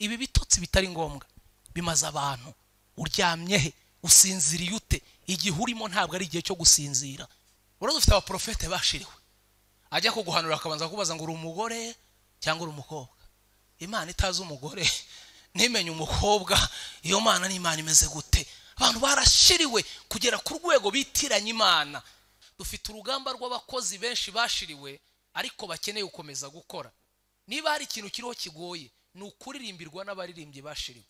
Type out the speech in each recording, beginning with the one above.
ibi bitotsi bitari ngombwa bimaze abantu. Uryamye he? Usinziriye ute? Igihe urimo ntabwo ari igihe cyo gusinzira. Uraza ufite abaprofete bashiriwe, ajya kuguhanura akabanza kubaza ngo uri umugore cyangwa uri umukobwa. Imana itazi umugore ntimenye umukobwa, iyo Mana ni Imana imeze gute? Abantu barashiriwe kugera ku rwego bitiranya Imana. Dufite urugamba rw'abakozi benshi bashiriwe ariko bakeneye gukomeza gukora. Niba hari ikintu kiriho kigoye ni ukuririmbirwa n'abaririmbyi bashiriwe.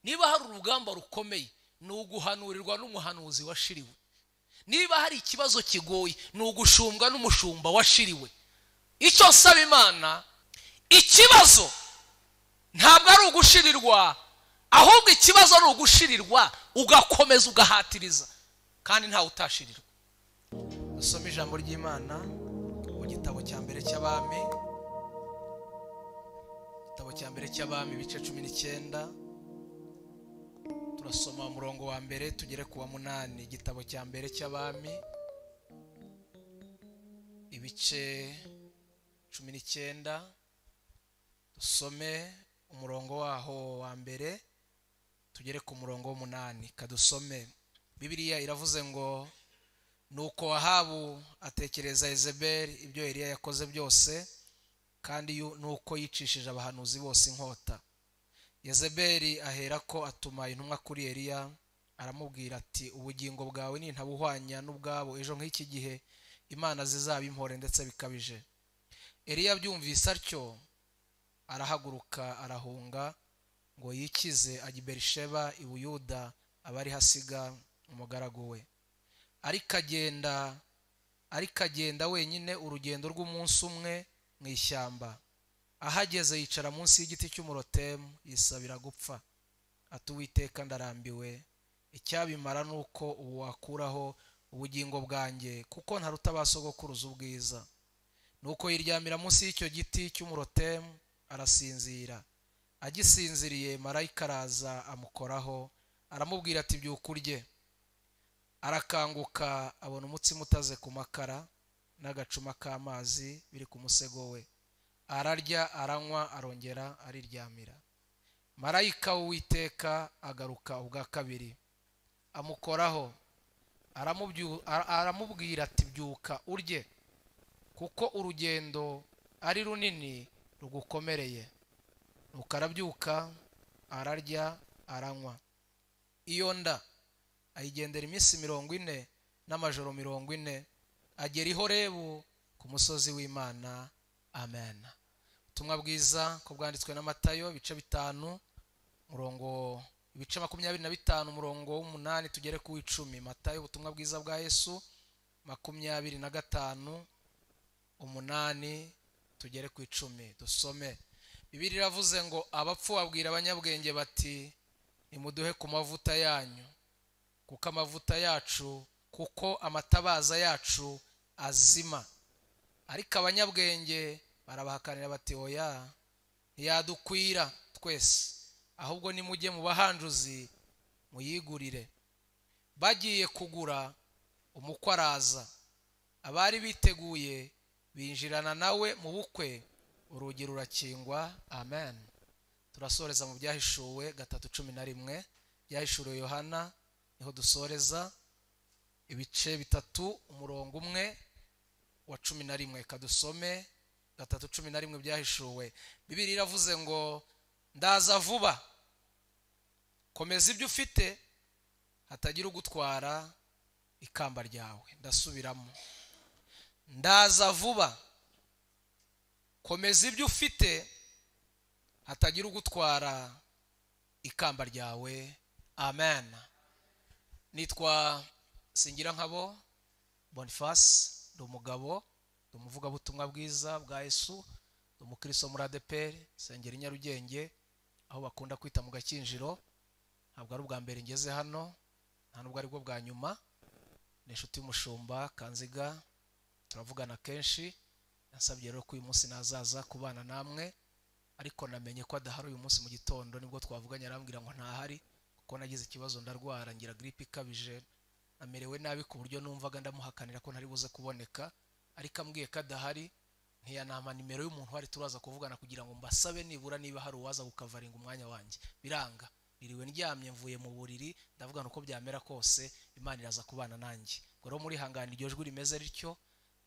Niba hari urugamba rukomeye ni uguhanurirwa n'umuhanuzi washiriwe. Niba hari ikibazo kigoye ni ugushumbwa n'umushumba washiriwe. Icyo saba Imana, ikibazo ntabwo ari ugushirirwa, ahubwo ikibazo ari ugushirirwa ugakomeza ugahatiriza, kandi ntawe utashirirwa. Dusome ijambo ry'Imana mu gitabo cya mbere cy'Abami, igitabo cya mbere cy'Abami ibice 19. Turasoma umurongo wa mbere tugere ku wa 8. Igitabo cya mbere cy'Abami ibice 19, dusome umurongo waho wa mbere tugere ku murongo wa 8. Kadusome. Bibiliya iravuze ngo nuko Ahabu atekereza Yezebeli ibyo Eliya yakoze byose, kandi nuko yicishije abahanuzi bose inkota. Yezebeli aherako atuma intumwa kuri Eliya, aramubwira ati ubugingo bwawe nintabuhwanya n'ubwabo ejo nk'iki gihe Imana zizabimpore ndetse bikabije. Eliya byumvise atyo arahaguruka arahunga ngo yikize ajya i Berisheba i Buyuda, abari hasiga umugaragu we. Ariko agenda wenyine urugendo rw'umunsi umwe mu ishyamba. Ahageze yicara munsi y'igiti cy'umurotemu yisabira gupfa. Ati Uwiteka ndarambiwe, icyabimara nuko ubu wakuraho ubugingo bwanjye, kuko ntaruta abasogokuruza ubwiza. Nuko yiryamira munsi y'icyo giti cy'umurotemu arasinzira. Agisinziriye marayika araza amukoraho, aramubwira ati byuka urye. Arakanguka abona umutsima utaze ku makara n'agacuma k'amazi biri ku musego we. Ararya aranywa arongera ariryamira. Marayika w'Uwiteka agaruka ubwa kabiri amukoraho, aramubwira ati byuka urye, kuko urugendo ari runini rugukomereye. Nuko arabyuka ararya aranywa. Iyo nda ayigendera iminsi 40 n'amajoro 40, agera i Horebu ku musozi w'Imana. Amen. Ubutumwa bwiza ko bwanditswe na Matayo ibice 5 murongo ibice 25 umurongo w'8 tugere ku 10. Matayo ubutumwa bwiza bwa Yesu 25 8 tugere ku 10. Dusome. Bibiliya iravuze ngo abapfu babwira abanyabwenge bati nimuduhe ku mavuta yanyu, kuko amatabaza yacu azima. Ariko abanyabwenge barabahakanira bati oya, ntiyadukwira twese, ahubwo nimujye mu bahanjuzi muyigurire. Bagiye kugura umukwe araza, abari biteguye binjirana nawe mu bukwe, urugi rurakingwa. Amen. Turasoreza mu byahishuwe 3:11. Byahishuriwe Yohana niho dusoreza ibice 3 umurongo 1 wa 11. Kadusome 3:11 byahishuwe. Bibiliya iravuze ngo ndaza vuba, komeza ibyo ufite hatagira ugutwara ikamba ryawe. Ndasubiramo, ndaza vuba, komeza ibyo ufite hatagira ugutwara ikamba ryawe. Amen. Nitwa Singirankabo Boniface, ndi umugabo, ndi umuvugabutumwa bwiza bwa Yesu, ndi umukristo muri ADEPR sengera i Nyarugenge, aho bakunda kwita mu Gakinjiro. Ntabwo ari ubwa mbere ngeze hano, nta nubwo ari bwo bwa nyuma. Ni inshuti y'umushumba Kanziga, turavugana kenshi. Nasabye rero ko uyu munsi nazaza kubana namwe, ariko namenye ko adahari uyu munsi mu gitondo. Nibwo twavuganye arambwira ngo ntahari kuko nagize ikibazo ndarwara, ngira gripe ikabije, namerewe nabi ku buryo numvaga ndamuhakanira ko ntari buze kuboneka. Ariko ambwiye ko adahari ntiyanama nimero y'umuntu wari turaza kuvugana kugira ngo mbasabe nibura niba hari uwaza gukavaringa umwanya wanjye biranga. Niriwe ndyamye mvuye mu buriri ndavuga uko byamera kose Imana iraza kubana nanjye. Ngo rero muri hangana iryo jwi rimeze rityo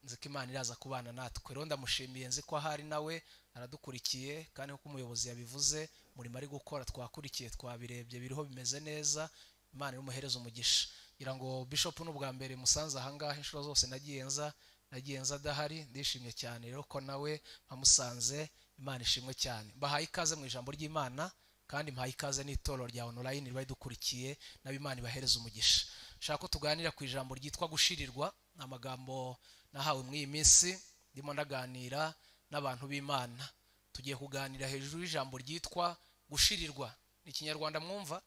nzi ko Imana iraza kubana natwe. Rero ndamushimiye nzi ko ahari nawe aradukurikiye kandi uko umuyobozi yabivuze murimo ari gukora twakurikiye twabirebye biriho bimeze neza. Imana irumuhereza umugisha. Ngira ngo Bishop n'ubwa mbere musanze ahangaha inshuro zose nagiye nza adahari ndishimye cyane rero ko nawe mpamusanze. Imana ishimwe cyane. Bahaye ikaze mu ijambo ry'Imana kandi mpaye ikaze n'itoro rya online ribaye dukurikiye nabi Imana ibahereza umugisha. Shaka ko tuganira ku ijambo ryitwa gushirirwa. Amagambo nahawe mu iyi minsi ndimo ndaganira n'abantu b'Imana. Tugiye kuganira hejuru y'ijambo ryitwa gushirirwa. Ni Kinyarwanda mwumva?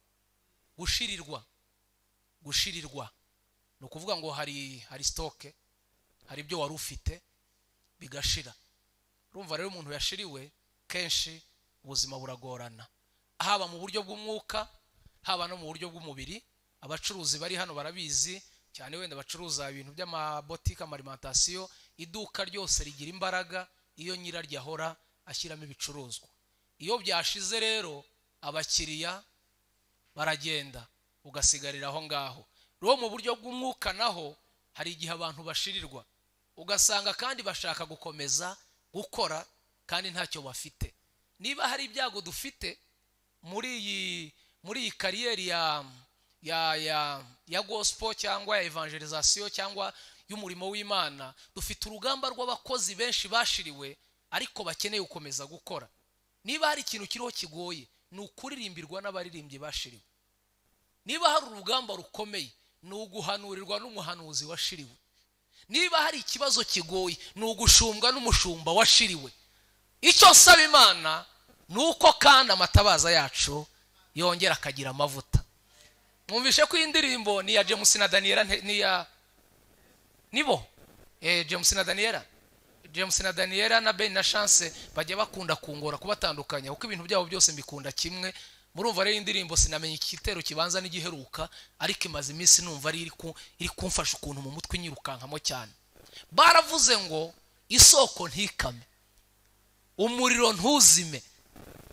Gushirirwa no kuvuga ngo hari stock, hari ibyo wari ufite bigashira. Urumva rero umuntu yashiriwe kenshi ubuzima buragorana, haba mu buryo bw'umwuka haba no mu buryo bw'umubiri. Abacuruzi bari hano barabizi cyane, wenda bacuruza ibintu by'amabotike, alimentation, iduka ryose rigira imbaraga iyo nyiraryo ahora ashyiramo ibicuruzwa. Iyo byashize rero abakiriya baragenda ugasigarira aho ngaho. Rero mu buryo bw'umwuka naho hari igihe abantu bashirirwa ugasanga kandi bashaka gukomeza gukora kandi ntacyo bafite. Niba hari ibyago dufite muri iyi kariyeri ya gospel cyangwa ya evangelization cyangwa y'umurimo w'Imana, dufite urugamba rw'abakozi benshi bashiriwe ariko bakeneye gukomeza gukora. Niba hari ikintu kiriho kigoye ni ukuririmbirwa n'abaririmbyi bashiriwe. Niba hari urugamba rukomeye ni uguhanurirwa n'umuhanuzi washiriwe. Niba hari ikibazo kigoye ni ugushumbwa n'umushumba washiriwe. Icyo saba Imana nuko kandi amatabaza yacu yongera akagira amavuta. Mwumvishe ko indirimbo ni ya James na Daniela nibo James na Daniela na Ben na Chance bajya bakunda kungora kubatandukanya kuko ibintu byabo byose mbikunda kimwe. Murumva rero indirimbo sinamenye ikitero kibanza n'igiheruka ariko imaze iminsi numva iri kumfasha ukuntu mu mutwe nyirukankamo cyane. Baravuze ngo isoko ntikame, umuriro ntuzime.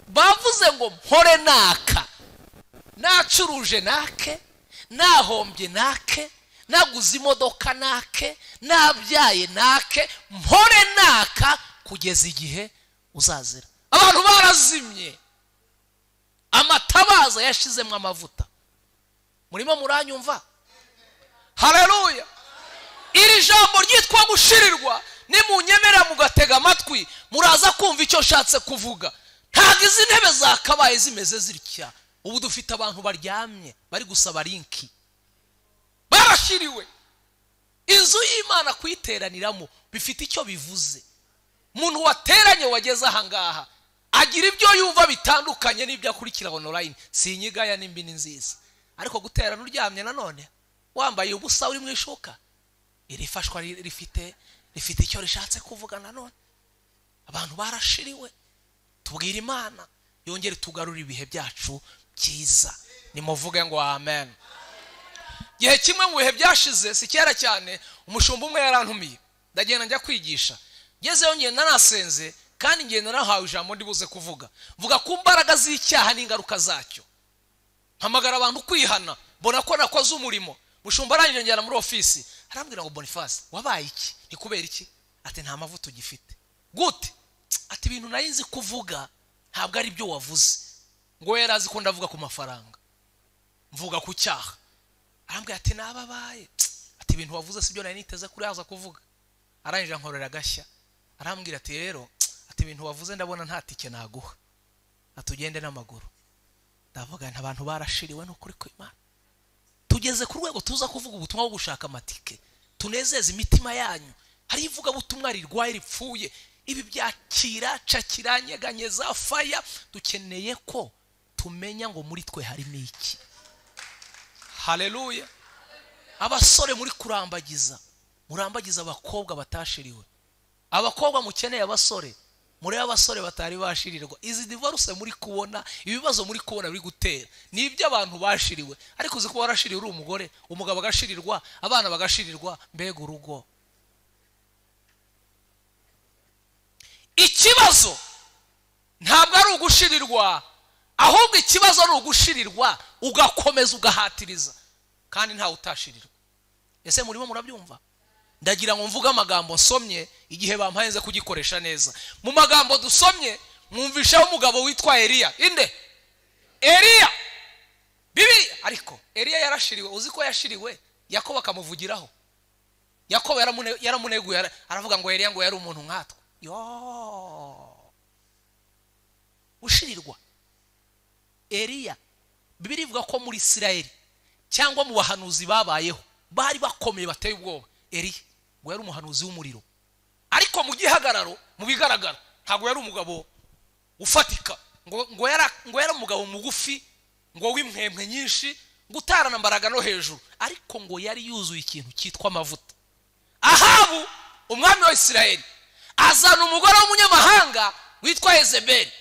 Bavuze ngo mpore naka, nacuruje nake, nahombye nake, naguze imodoka nake, nabyaye nake, mpore naka kugeza igihe uzazira. Abantu barazimye, amatabaza yashizemo amavuta. Murimo muranyumva? Haleluya! Iri jambo ryitwa gushirirwa nimunyemera mugatega amatwi muraza kumva icyo nshatse kuvuga. Ntago izi ntebe zakabaye zimeze zirya. Ubu dufite abantu baryamye bari gusaba linki, barashiriwe. Inzu y'Imana kuyiteraniramo bifite icyo bivuze. Umuntu wateranye wageze ahangaha agira ibyo yumva bitandukanye n'ibyo akurikira online. Sinyigaya n'imbi nziza, ariko guterana uryamye nanone wambaye ubusa uri mu ishuka irifashwa rifite icyo rishatse kuvuga nanone. Abantu barashiriwe. Tubwira Imana yongere tugarura ibihe byacu byiza. Nimuvuge ngo amen. Gihe kimwe mu bihe byashize si kera cyane, umushumba umwe yarantumiye ndagenda njya kwigisha. Ngeze yongeye narasenze kandi ngenda narahawe ijambo ndibuze kuvuga. Vuga ku mbaraga z'icyaha n'ingaruka zacyo. Mpamagara abantu kwihana, mbona ko nakoze umurimo. Mushumba arangije njyana muri ofisi arambwira ngo Boniface wabaye iki? Ni kubera iki? Ati nta mavuta ugifite. Gute? Ati ibintu nayinzi kuvuga ntabwo ari byo wavuze. Ngo yarazi ko ndavuga ku mafaranga, mvuga ku cyaha. Arambwira ati nababaye. Ati ibintu wavuze sibyo nari niteze kuri haza kuvuga. Arangije nkorera gashya arambwira ati rero ati ibintu wavuze ndabona nta tike naguha, atugende n'amaguru. Ndavuga nta abantu barashiriwe no kuri kw'Imana. Tugeze ku rwego tuza kuvuga ubutumwa bwo gushaka amatike, tunezeza imitima yanyu. Hari ivuga butumwa rirwaye ripfuye, ibi byakira cakiranyeganyeza faya. Dukeneye ko tumenya ngo muri twe harimo iki. Haleluya! Abasore muri kurambagiza, murambagiza abakobwa batashiriwe. Abakobwa mukeneye abasore, muri abasore batari bashirirwa. Izi divorce muri kubona, ibibazo muri kubona biri gutera ni ibyo abantu bashiriwe. Ariko uzi ko warashiriwe uri umugore, umugabo agashirirwa, abana bagashirirwa, mbega urugo. ikibazo ntabwo ari ugushirirwa, ahubwo ikibazo ari ugushirirwa ugakomeza ugahatiriza kandi ntawe utashirirwa. Ese murimo murabyumva? Ndagira ngo mvuge amagambo nsomye igihe bampayenze kugikoresha neza. Mu magambo dusomye mwumvishaho umugabo witwa Eliya. Inde? Eliya. Bibiliya. Ariko Eliya yarashiriwe. Uzi ko yashiriwe? Yakobo akamuvugiraho. Yakobo yaramuneguye aravuga ngo Eliya ngo yari umuntu nkatwe. Ushirirwa. Eliya Bibiliya ivuga ko muri Isirayeli cyangwa mu bahanuzi babayeho bari bakomeye bateye ubwoba. Eliya ngo yari umuhanuzi w'umuriro, ariko mu gihagararo mu bigaragara ntabwo yari umugabo ufatika, ngo yari umugabo mugufi, ngo w'imwemwe nyinshi, gutarana mbaraga no hejuru, ariko ngo yari yuzuye ikintu cyitwa amavuta. Ahabu umwami wa Isirayeli azana umugore w'umunyamahanga witwa Yezebeli.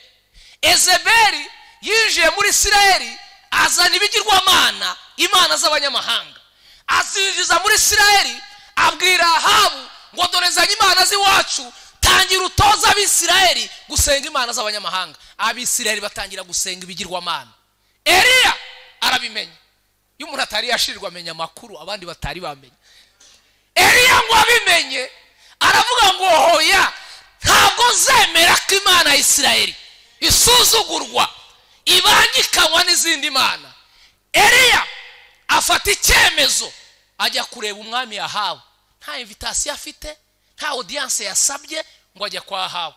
Yezebeli yinjiye muri Isirayeli azana ibigirwamana, imana z'abanyamahanga, azinjiza muri Isirayeli, abwira Ahabu ngo dore zanye imana z'iwacu, tangira utoza abisirayeli gusenga imana z'abanyamahanga. Abisirayeli batangira gusenga ibigirwamana. Eliya arabimenya. Iyo umuntu atari yashirirwa amenya amakuru abandi batari bamenye. Eliya ngo abimenye aravuga ngo hoya, ntabwo zemera ko imana ya Isirayeli isuzugurwa ibangikanywa n'izindi mana. Eliya afata icyemezo ajya kureba umwami Ahabu. Nta invitation afite, nta audience yasabye, ngo ajya kwa Ahabu.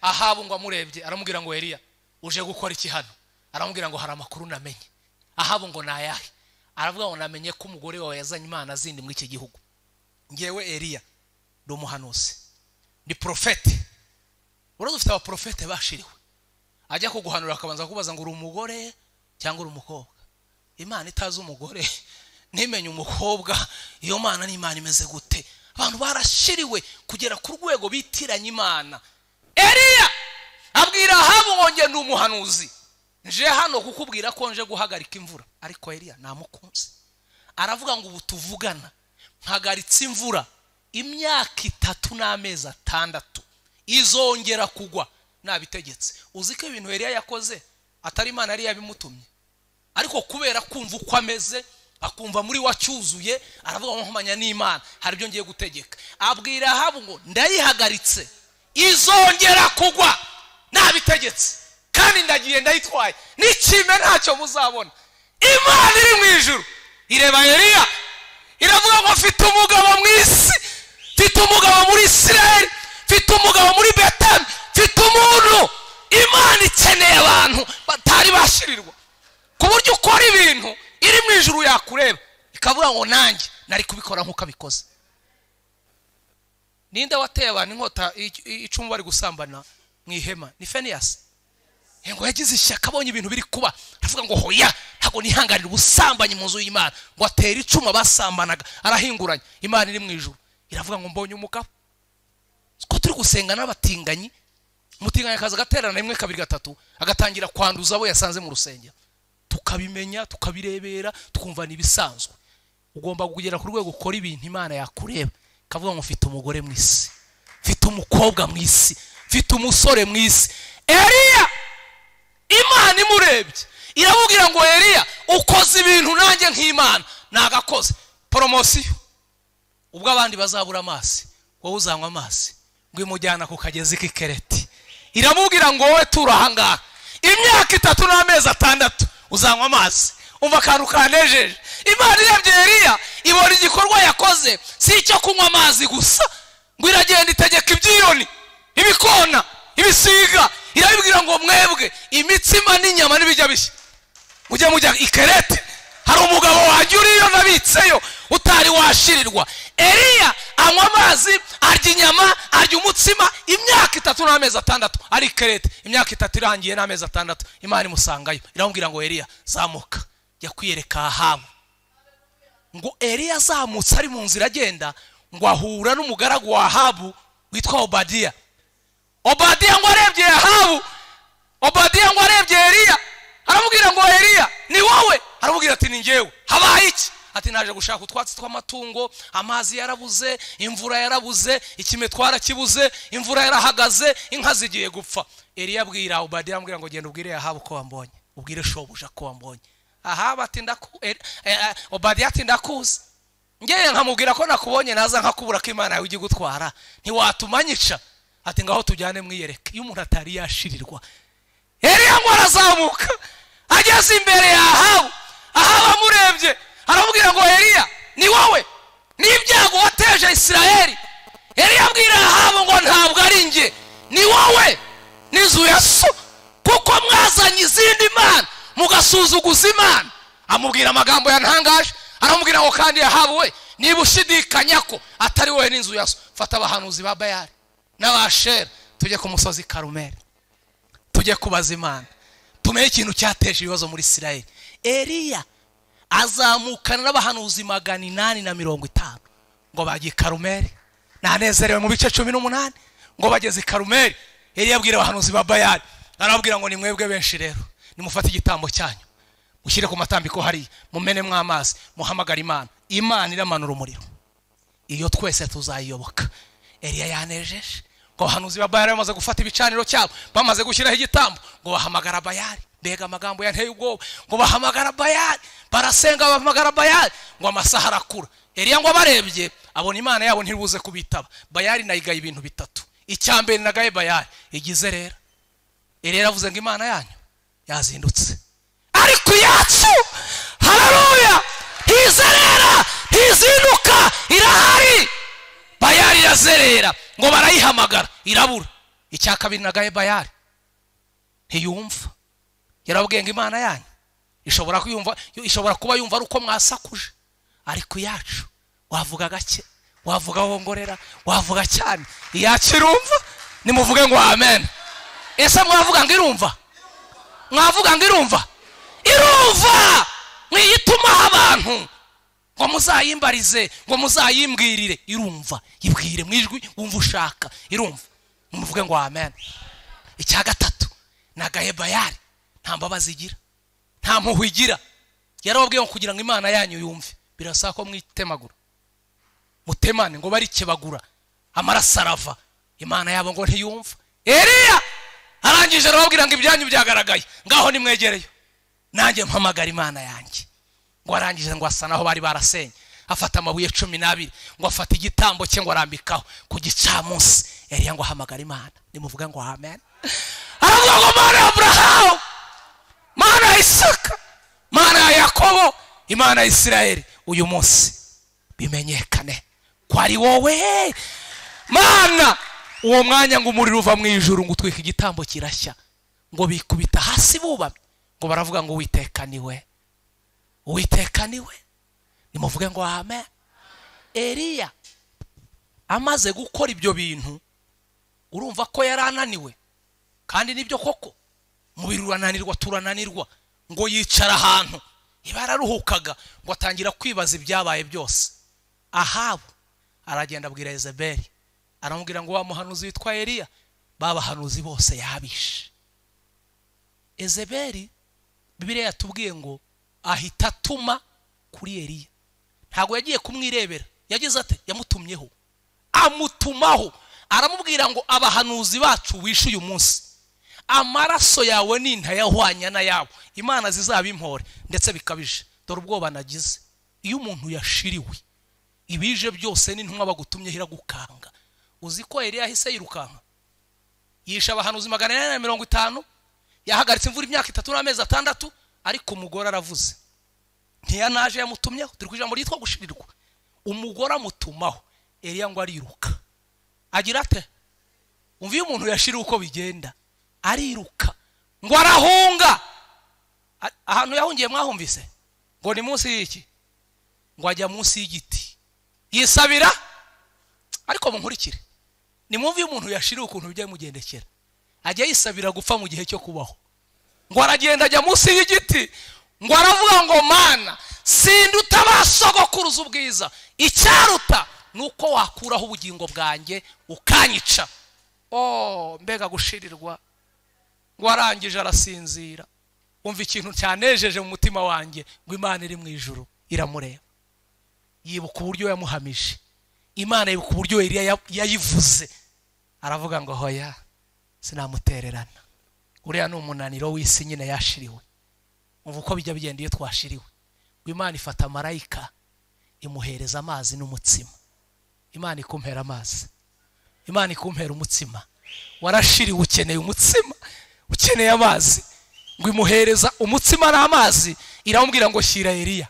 Ahabu ngo amurebye aramubwira ngo Eliya uje gukora iki hano? Aramubwira ngo hari amakuru namenye. Ahabu ngo nayahe? Aravuga ngo namenye ko umugore wawe yazanye imana zindi muri iki gihugu. Ngewe Eliya ndi umuhanuzi, ndi profete. Urazo ufite abaprofete bashiriwe, ajya kuguhanura akabanza kubaza ngo uri umugore cyangwa uri umukobwa. Imana itazi umugore nimenye umukobwa, iyo mana ni imana imeze gute? Abantu barashiriwe kugera ku rwego bitiranya imana. Eliya abwira Ahabu ngo nge ndi umuhanuzi, nje hano kukubwira ko nje guhagarika imvura. Ariko Eliya namukunze, aravuga ngo ubu tuvugana mpagaritse imvura imyaka 3 n'amezi 6 izongera kugwa nabitegetse. Uzi ko ibintu Eliya yakoze atari imana yari yabimutumye, ariko kubera kumva uko ameze, akumva muri wacyuzuye, aravuga ngo nkomanya n'Imana hari byo ngiye gutegeka. Abwira Ahabu ngo ndayihagaritse izongera kugwa nabitegetse, kandi ndagiye ndayitwaye, n'ikime ntacyo muzabona. Imana iri mu ijuru ireba Eliya iravuga ngo mfite umugabo mu isi, mfite umugabo muri Isirayeli, mfite umugabo muri Betani, mfite umuntu. Imana ikeneye abantu batari bashirirwa, ku buryo ukora ibintu iri mu ijuru yakureba ikavuga ngo nanjye nari kubikora nkuko abikoze. Ninde wateye abantu inkota icumu bari gusambana mu ihema? Ni Feniyasi. Ngo yagize ishyaka abonye ibintu biri kuba, aravuga ngo hoya ntago nihanganira ubusambanyi mu nzu y'Imana, ngo atera icuma basambanaga arahinguranya. Imana iri mu ijuru iravuga ngo mbonye umugabo. Ko turi gusenga n'abatinganyi, umutinganya akaza gaterana 1 2 3 agatangira kwanduza abo yasanze mu rusengero, tukabimenya tukabirebera tukumva ni bisanzwe. Ugomba kugera ku rwego ukora ibintu Imana yakureba kavuga ngo mfite umugore mu isi, mfite umukobwa mu isi, mfite umusore mu isi. Eliya Imana imurebye iramubwira ngo Eliya ukoze ibintu nanjye nk'Imana nagakoze. Promotion ubwo abandi bazabura amazi, wowe uzanywa amazi. Ngo imujyana ku kagezi k'Ikereti, iramubwira ngo wowe turahanga imyaka 3 n'amezi 6 uzanywa amazi. Umva kantu kanejeje. Imana irebye Eliya ibona igikorwa yakoze si icyo kunywa amazi gusa, ngo iragenda itegeka ibyiyoni, ibikona, ibisiga, irabibwira ngo mwebwe imitsima n'inyama n'ibijya bishya mujya Ikereti, hari umugabo wanjye uriyo nabitseyo utari washirirwa. Eliya anywa amazi, arya inyama, arya umutsima imyaka 3 n'amezi 6 ari Ikereti. Imyaka 3 irangiye n'amezi 6 Imana imusangayo iramubwira ngo Eliya zamuka jya kwiyereka Ahabu. Ngo Eliya zamutse ari mu nzira agenda, ngo ahura n'umugaragu wa Ahabu witwa Obadiya. Obadiya ngo arebye Ahabu, Obadiya ngo arebye Eliya, aramubwira ngo Eliya ni wowe? Aramubwira ati ni njyewe. Habaye iki? ati naje gushaka utwatsi tw'amatungo, amazi yarabuze, imvura yarabuze, ikime twarakibuze, imvura yarahagaze, inka zigiye gupfa. Eliya abwira Obadiya amubwira ngo genda ubwire Ahabu ko wambonye, ubwire shobuja ko wambonye. Ahabu ati Obadiya ati ndakuzi, ngeye nkamubwira ko nakubonye naza nkakubura ko Imana yawe igiye gutwara, ntiwatumanyica. Ati ngaho tujyane mwiyereke. Iyo umuntu atari yashirirwa, Eliya ngo arazamuka ageze imbere ya Ahabu. Ahabu amurebye aramubwira ngo Eliya ni wowe n'ibyago wateje Isirayeli. Eliya abwira Ahabu ngo ntabwo ari nge, ni wowe n'inzu ya so, kuko mwazanye izindi mana mugasuzuguza Imana. Amubwira amagambo yantangaje, aramubwira ngo kandi Ahabu we niba ushidikanya ko atari wowe n'inzu ya so, fata abahanuzi ba Bayali n'abashera tujye ku musozi Karumeli, tujye kubaza Imana, tumenye ikintu cyateje ibibazo muri Isirayeli. Eliya azamukana n'abahanuzi 850 ngo bagiye Karumeli. Nanezerewe mu bice 18 ngo bageze Karumeli. Eliya abwira abahanuzi ba Bayali, arababwira ngo ni mwebwe benshi rero, nimufate igitambo cyanyu mushyire ku matambiko hari, mumenemo amazi, muhamagara Imana. Imana iramanura umuriro, iyo twese tuzayiyoboka. Eliya yanejeje ngo abahanuzi ba Bayali bamaze gufata ibicaniro cyabo, bamaze gushyiraho igitambo, ngo bahamagara Bayali. Mbega amagambo yanteye ubwoba, ngo bahamagara Bayali, barasenga bahamagara Bayali, ngo amasaha arakura. Eliya ngo abarebye abona Imana yabo ntibuze kubitaba. Bayali nayigaye ibintu bitatu. Icyambere nagaye Bayali igize rero. Eliya avuze ngo Imana yanyu yazindutse, ariko yacu haleluya hizerera hizinduka irahari. Bayali irazerera ngo barayihamagara irabura. Icya kabiri nagaye Bayali ntiyumva. Yarabwiye ngo Imana yanyu ishobora kuba yumva ari uko mwasakuje, ariko yacu wavuga gake, wavuga wongorera, wavuga cyane, iyacu irumva. Nimuvuge ngo amen. Ese mwavuga ngo irumva? Mwavuga ngo irumva? Irumva mwiyituma abantu ngo muzayimbarize, ngo muzayimbwirire. Irumva, yibwire mwijwi wumva ushaka, irumva. Nimuvuge ngo amen. Icya gatatu nagaye Bayali nta mbabazi igira, nta mpuhwe igira. Yarababwiye ngo kugira ngo Imana yanyu yumve birasaba ko mwitemagura, mutemane ngo barikebagura amaraso arava. Imana yabo ngo ntiyumva. Eliya arangije arababwira ngo ibyanyu byagaragaye, ngaho nimwegereyo nanjye mpamagara Imana yanjye. Ngo arangije ngo asa naho bari barasenye, afata amabuye 12 ngo afata igitambo cye ngo arambikaho ku gicamunsi. Eliya ngo ahamagara Imana. Nimuvuga ngo amen. Aravuga ngo Mana ya Abrahamu, Mana ya Isaka, Mana ya Yakobo, Imana ya Isirayeli, uyu munsi bimenyekane ko ari wowe Mana. Uwo mwanya ngo umuriro uva mu ijuru ngo utwika igitambo kirashya, ngo bikubita hasi bubamye, ngo baravuga ngo Uwiteka ni we, Uwiteka ni we. Nimuvuge ngo amen. Eliya amaze gukora ibyo bintu, urumva ko yarananiwe, kandi nibyo koko mubiri urananirwa, turananirwa. Ngo yicara ahantu ibararuhukaga, ngo atangira kwibaza ibyabaye byose. Ahabu aragenda abwira Yezebeli, aramubwira ngo wa muhanuzi witwa Eliya babahanuzi bose yabishe. Yezebeli Bibiliya yatubwiye ngo ahita atuma kuri Eliya. Ntago yagiye kumwirebera, yagize ate yamutumyeho, amutumaho aramubwira ngo abahanuzi bacu wishe uyu munsi, amaraso yawe nintayahwanya na yawe Imana zizabimpore. Ndetse bikabije, dore ubwoba nagize. Iyo umuntu yashiriwe ibije byose n'intumwa bagutumye hiragukanga. Uzi ko Eliya ahise yirukanka, yisha abahanuzi 450, yahagaritse imvura imyaka 3 n'amezi 6, ariko umugore aravuze ntiyanaje yamutumyeho. Turi kwijambo ryitwa gushirirwa. Umugore amutumaho, Eliya ngo ariruka. Agira ate? Umva iyo umuntu yashira uko bigenda, ariruka ngo arahunga. Ahantu yahungiye mwahumvise ngo ni munsi y'iki? Ngo ajya munsi y'igiti yisabira. Ariko munkurikire, ni mwumva iyo umuntu yashira ukuntu bijya mugendekera, ajya yisabira gupfa mu gihe cyo kubaho. Ngo aragenda ajya munsi y'igiti, ngo aravuga ngo Mana sinduta abasogokuruza ubwiza, icyaruta nuko wakuraho ubugingo bwanjye ukanyica. Mbega gushirirwa. Ngo arangije arasinzira. Umva ikintu cyanejeje mu mutima wanjye, ngo Imana iri mu ijuru iramureba. yibuka uburyo yamuhamije. Imana yibuka uburyo Eliya yayivuze, aravuga ngo hoya sinamutererana. Uriya ni umunaniro w'isi nyine yashiriwe. Umva uko bijya bigenda iyo twashiriwe. Imana ifata marayika imuhereza amazi n'umutsima. Imana ikumpera amazi, Imana ikumpera umutsima. Warashiriwe ukeneye umutsima, ukeneye amazi, ngo imuhereza umutsima n'amazi. Iramubwira ngo shyira Eliya,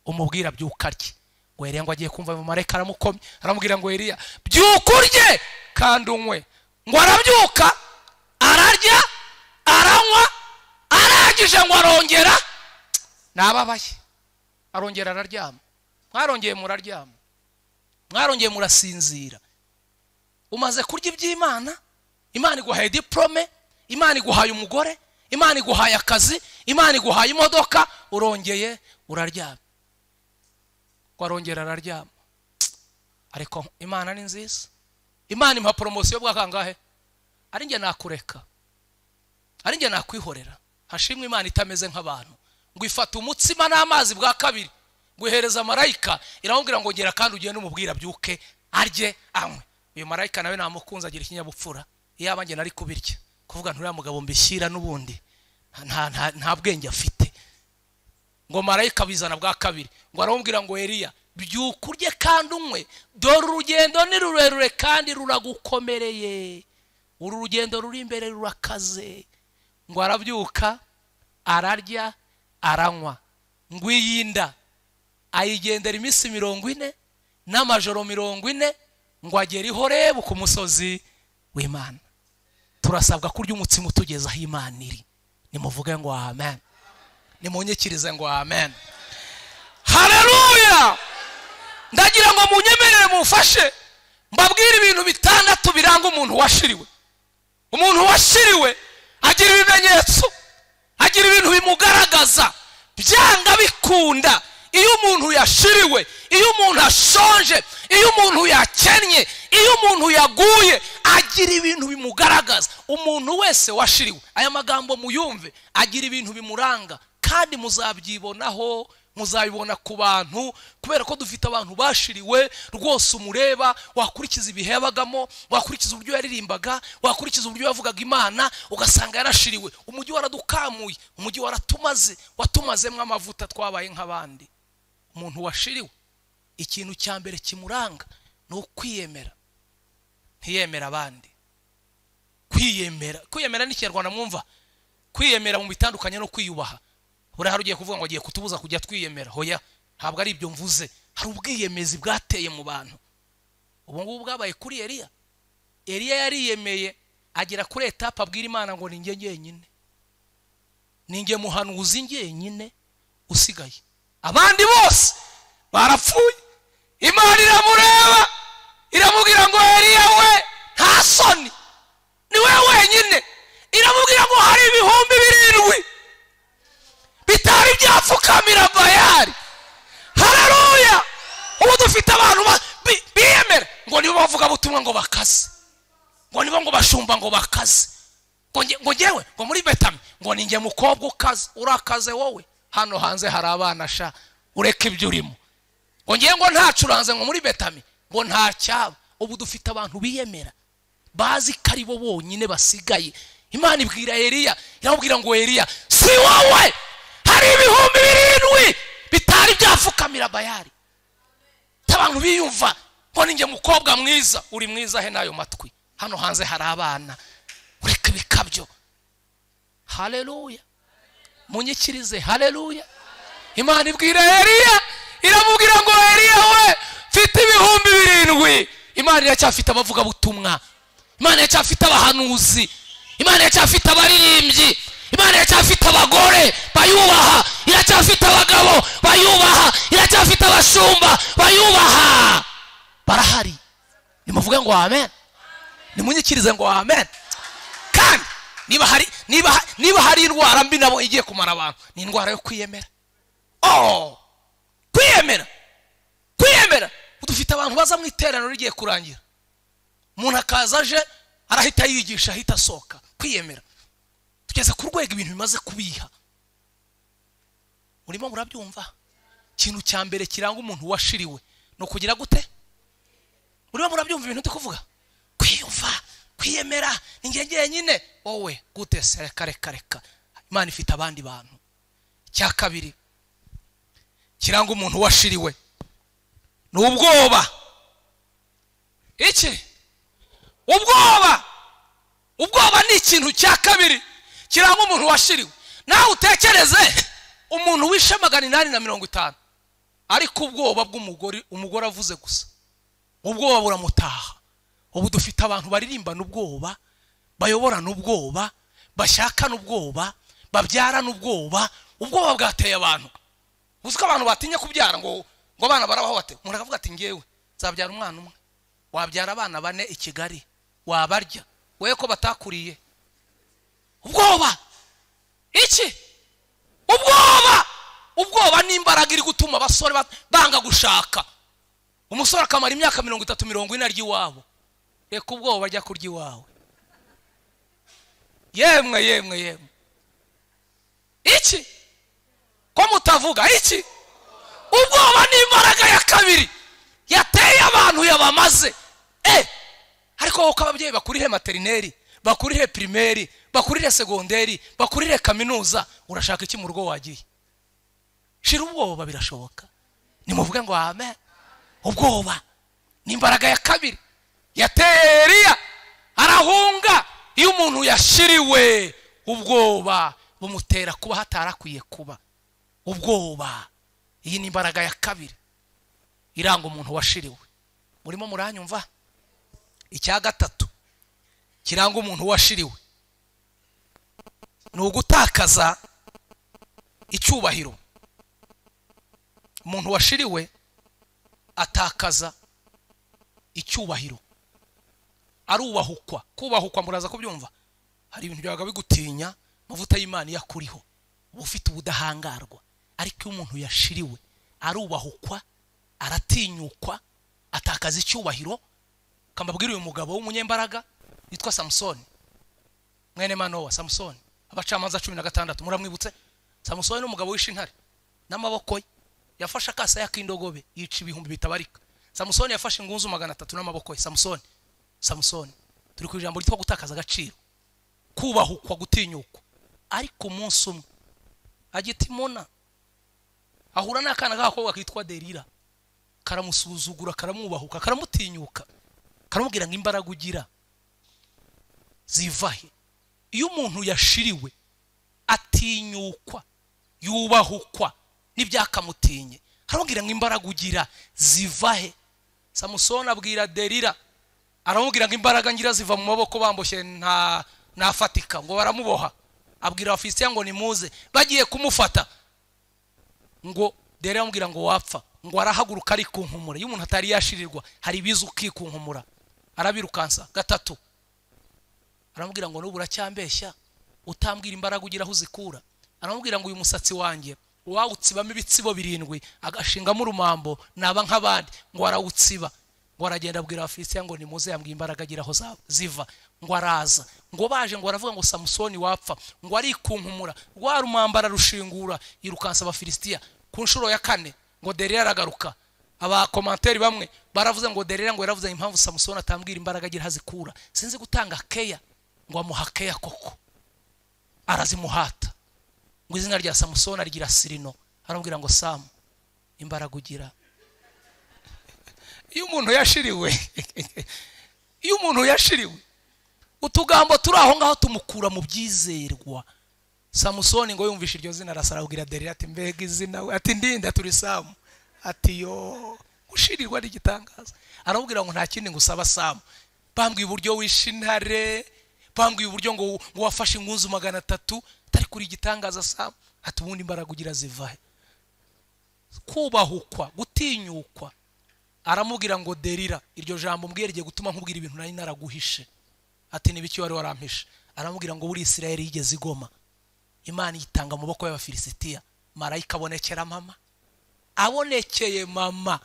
umubwira byuka arye. Ngo Eliya ngo agiye kumva mu marayika aramukomye, aramubwira ngo Eliya byuka urye kandi unywe. Ngo arabyuka ararya aranywa, arangije ngo arongera nababaye, arongera araryama. Mwarongeye muraryama, mwarongeye murasinzira. Umaze kurya iby'Imana, Imana iguhaye diplome, Imana iguhaye umugore, Imana iguhaye akazi, Imana iguhaye imodoka, urongeye uraryama. Warongera araryama. Ariko Imana ni nziza. Imana impa promotion bwa kangahe? Ari nge nakureka, ari nge nakwihorera. Hashimwe Imana itameze nk'abantu. Ngo ifata umutsima n'amazi bwa kabiri, ngo ihereza marayika, iramubwira ngo ngera kandi ugende umubwira byuke arye anywe. Uyu marayika nawe namukunza agira ikinyabupfura. Iyaba nge nari kubirya, kuvuga nturiya mugabo mbishyira n'ubundi nta bwenge afite. Ngo marayika bizana bwa kabiri, ngo aramubwira ngo Eliya byuka urye kandi unywe, dore urugendo ni rurerure kandi ruragukomereye, uru rugendo ruri imbere rurakaze. Ngo arabyuka ararya aranywa. Ngo iyinda ayigendera iminsi 40 n'amajoro 40, ngo agere i Horebu ku musozi w'Imana. Turasabwa kurya umutsima utugeza aho Imana iri. Nimuvuge ngo amen, nimunyikirize ngo amen. Haleluya. Ndagira ngo munyemerere mufashe mbabwire ibintu 6 biranga umuntu washiriwe. Umuntu washiriwe agira ibimenyetso, agira ibintu bimugaragaza byanga bikunda. Iyo umuntu yashiriwe, iyo umuntu ashonje, iyo umuntu yakennye, iyo umuntu yaguye, agira ibintu bimugaragaza. Umuntu wese washiriwe, aya magambo muyumve, agira ibintu bimuranga kandi muzabyibonaho, muzabibona ku bantu, kubera ko dufite abantu bashiriwe rwose. Umureba wakurikiza ibihebagamo, wakurikiza uburyo yaririmbaga, wakurikiza uburyo yavugaga Imana, ugasanga yarashiriwe. Umujyi waradukamuye, umujyi watumazemo amavuta, twabaye nk'abandi. Umuntu washiriwe, ikintu cya mbere kimuranga no kwiyemera, ntiyemera abandi. Kwiyemera ni Kinyarwanda mwumva. Kwiyemera mu bitandukanye no kwiyubaha. Buri harugiye kuvuga ngo agiye kutubuza kujya twiyemera. Hoya, ntabwo ari ibyo mvuze. Hari ubwiyemezi bwateye mu bantu. Ubu ngubu bwabaye kuri Eliya. Eliya yariyemeye agera kuri etape abwira Imana ngo ninjye ngenyine, ninjye muhanuzi ngenyine usigaye, abandi bose barapfuye. Imana iramureba iramubwira ngo Eliya we nta soni, ni wewe wenyine. Iramubwira ngo hari 7,000 bitari byapfukamira Bayali. Haleluya. Ubu dufite abantu biyemera ngo nibo bavuga butumwa ngo bakaze, ngo nibo ngo bashumba ngo bakaze, ngo ngewe ngo muri Betami ngo ninjye mukobwa ukaze. Urakaze wowe, hano hanze hari abana sha, ureke ibyo urimo. Ngo ngewe ngo ntacuranze ngo muri Betami ngo nta cyaba. Ubu dufite abantu biyemera bazi ko ari bo bonyine basigaye. Imana ibwira Eliya, iramubwira ngo Eliya si wowe, hari 7,000 bitari byapfukamira Bayali. Abantu biyumva ngo ninjye mukobwa mwiza. Uri mwiza he nayo matwi? Hano hanze hari abana, ureke bikabyo. Haleluya. Munyikirize haleluya. Imana ibwira Eliya, iramubwira ngo Eliya we mfite 7,000. Imana iracyafite abavuga butumwa, Imana iracyafite abahanuzi, Imana iracyafite abaririmbyi, Imana iracyafite abagore bayubaha, iracyafite abagabo bayubaha, iracyafite abashumba bayubaha. Barahari. Nimuvuge ngo amen, nimunyikirize ngo amen. Kandi niba hari indwara mbi nabo igiye kumara abantu, ni indwara yo kwiyemera. Kwiyemera. Dufite abantu baza mu iteraniro rigiye kurangira, umuntu akaza aje arahita yigisha, ahita asoka. Kwiyemera. Tugeze ku rwego ibintu bimaze kubiha. Urimo murabyumva? ikintu cya mbere kiranga umuntu washiriwe no kugira gute? Uriho murabyumva ibintu tukuvuga? Kwiyumva, kwiyemera, ingengeye nyine. Wowe gute se? Reka. Imana ifite abandi bantu. Cya kabiri kiranga umuntu washiriwe ni ubwoba. Iki? Ubwoba ni ikintu cya kabiri kiranga umuntu washiriwe. Nawe utekereze umuntu wishe 850 ariko ubwoba umugore avuze gusa ubwoba buramutaha. Ubu dufite abantu baririmbana ubwoba, bayoborana ubwoba, bashakana ubwoba, babyarana ubwoba bwateye abantu. Uziko abantu batinya kubyara ngo abana barabaho bate. Umuntu akavuga ati ngewe nzabyara umwana umwe, wabyara abana 4 i Kigali wabarya wewe ko batakuriye. Ubwoba iki? Ubwoba ni imbaraga iri gutuma abasore banga gushaka. Umusore akamara imyaka 30-40 arya iwabo. Reka ubwoba bajya kurya iwawe. Yemwe. Iki? Ko mutavuga iki? Ubwoba ni imbaraga ya kabiri yateye abantu yabamaze. Ariko uko ababyeyi bakurihe materineri, bakurihe primaire, bakurihe segonderi, bakurihe kaminuza, urashaka iki mu rugo wagiye? Shira ubwoba birashoboka. Nimuvuge ngo amen. Ubwoba ni imbaraga ya kabiri yateye Eliya arahunga. Iyo umuntu yashiriwe ubwoba bumutera kuba hatarakwiye kuba. Ubwoba iyi ni imbaraga ya kabiri iranga umuntu washiriwe. Murimo muranyumva? Icya gatatu kiranga umuntu washiriwe ni ugutakaza icyubahiro. Umuntu washiriwe atakaza icyubahiro, arubahukwa. Kubahukwa muraza kubyumva. Hari ibintu byaga bigutinya, mavuta y'Imana yakuriho, ufite ubudahangarwa. Ariko umuntu yashiriwe arubahukwa, aratinyukwa, atakaza icyubahiro. Kambabwira uyu mugabo w'umunyembaraga yitwa Samsoni, mwene Manowa. Samsoni, abacamanza 16 muramwibutse? Samsoni ni umugabo w'ishintare n'amaboko ye. Yafashe akasa y'akindogobe yica ibihumbi bitabarika. Samsoni yafashe ingunzu 300 n'amaboko ye. Samsoni turi ku ijambo ryitwa gutakaza agaciro, kubahukwa, gutinyukwa. Ariko umunsi umwe agitimona ahura n'akana gakobwa kitwa Delila, karamusuzugura, karamwubahuka, karamutinyuka, karamubwira ngo imbaraga ugira zivahe. Iyo umuntu yashiriwe atinyukwa, yubahukwa n'ibyakamutinye, karamubwira ngo imbaraga ugira zivahe. Samsoni abwira Delila, aramubwira ngo imbaraga ngira ziva mu maboko bamboshye nafatika, ngo baramuboha. Abwira Abafilisitiya ngo nimuze, bagiye kumufata ngo Delila amubwira ngo wapfa, ngo arahaguruka ari kunkumura. Iyo umuntu atari yashirirwa hari bizu ukikunkumura, arabirukansa. Gatatu aramubwira ngo n'ubura cyambeshya utambwira imbaraga ugira aho uzikura. Aramubwira ngo uyu musatsi wanjye wawutsibamo ibitsibo 7 agashingamo urumambo naba nk'abandi, ngo arawutsiba. Ngo aragenda abwira Abafilisitiya ngo nimuze, yambwiye imbaraga agira aho ziva. Ngo araza, ngo baje, ngo aravuga ngo Samsoni wapfa, ngo arikunkumura, rwa rumambara rushingura, yirukansa Abafilisitiya. Ku nshuro ya 4 ngo Delila aragaruka. Aba komanteri bamwe baravuze ngo Delila ngo yaravuze impamvu Samsoni atambwira imbaraga agira hazikura, sinzi gutanga keya. Ngo amuha keya koko, arazimuhata. Ngo izina rya Samsoni arigira Sirino. Arambwira ngo Sam, imbaraga ugira. Iyo umuntu yashiriwe utugambo turi aho ngaho tumukura mu byizerwa. Samsoni ngo yumvishe iryo zina arasarabwira Delila ati mbega izina we, ati ndinda turi Sam. Ati yo ushirirwa ari gitangaza. Aramubwira ngo nta kindi ngusaba Sam, bambwiye uburyo wishintare, bambwiye uburyo ngo wafashe ingunzu 300, tari kuri gitangaza Sam. Ati ubundi imbaraga ugira zivahe. Kubahukwa, gutinyukwa. Aramubwira ngo Delila, iryo jambo mbwiye rigiye gutuma nkubwira ibintu nari naraguhishe. Ati nibiki wari warampishe? Aramubwira ngo buri Isirayeli yigeze igoma, Imana yitanga mu maboko y'Abafilisitiya. Marayika abonekera mama, abonekeye mama,